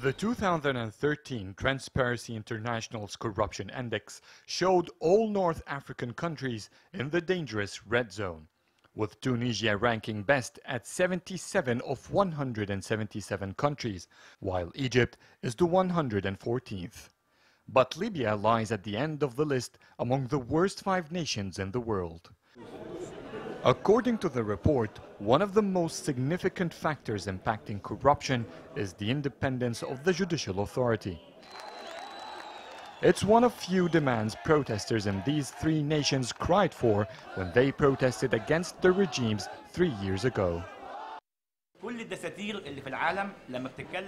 The 2013 Transparency International's Corruption Index showed all North African countries in the dangerous red zone, with Tunisia ranking best at 77 of 177 countries, while Egypt is the 114th. But Libya lies at the end of the list among the worst 5 nations in the world. According to the report, one of the most significant factors impacting corruption is the independence of the judicial authority. It's one of few demands protesters in these 3 nations cried for when they protested against the regimes 3 years ago.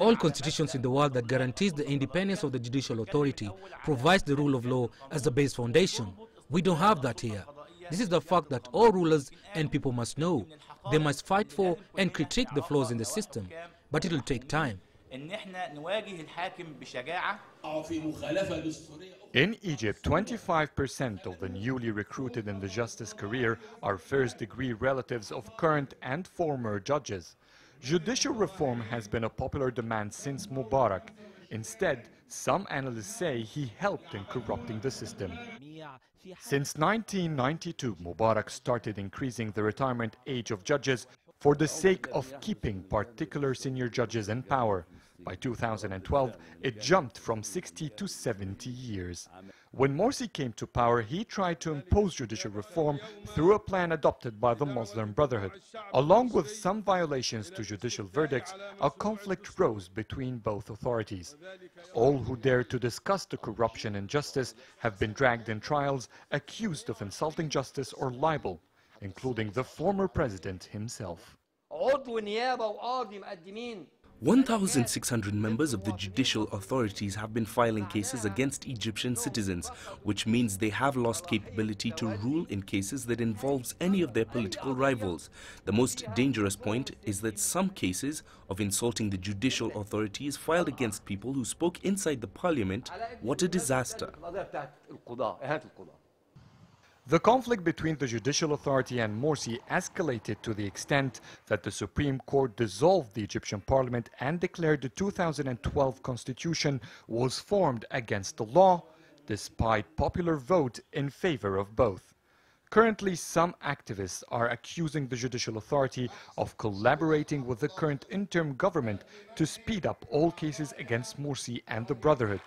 All constitutions in the world that guarantees the independence of the judicial authority provides the rule of law as the base foundation. We don't have that here. This is the fact that all rulers and people must know. They must fight for and critique the flaws in the system, but it will take time. In Egypt, 25% of the newly recruited in the justice career are first-degree relatives of current and former judges. Judicial reform has been a popular demand since Mubarak. Instead, some analysts say he helped in corrupting the system. Since 1992, Mubarak started increasing the retirement age of judges for the sake of keeping particular senior judges in power. By 2012, it jumped from 60 to 70 years. When Morsi came to power, he tried to impose judicial reform through a plan adopted by the Muslim Brotherhood. Along with some violations to judicial verdicts, a conflict rose between both authorities. All who dared to discuss the corruption and justice have been dragged in trials, accused of insulting justice or libel, including the former president himself. 1,600 members of the judicial authorities have been filing cases against Egyptian citizens, which means they have lost capability to rule in cases that involves any of their political rivals. The most dangerous point is that some cases of insulting the judicial authorities filed against people who spoke inside the parliament. What a disaster. The conflict between the judicial authority and Morsi escalated to the extent that the Supreme Court dissolved the Egyptian parliament and declared the 2012 constitution was formed against the law, despite popular vote in favor of both. Currently, some activists are accusing the judicial authority of collaborating with the current interim government to speed up all cases against Morsi and the Brotherhood,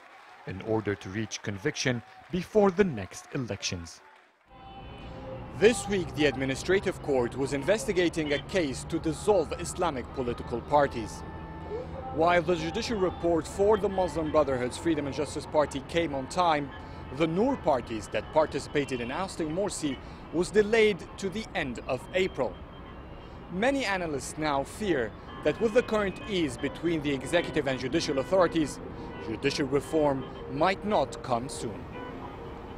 in order to reach conviction before the next elections. This week, the Administrative Court was investigating a case to dissolve Islamic political parties. While the judicial report for the Muslim Brotherhood's Freedom and Justice Party came on time, the Noor parties that participated in ousting Morsi was delayed to the end of April. Many analysts now fear that with the current ease between the executive and judicial authorities, judicial reform might not come soon.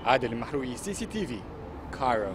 Adel Mahroui, CCTV, Cairo.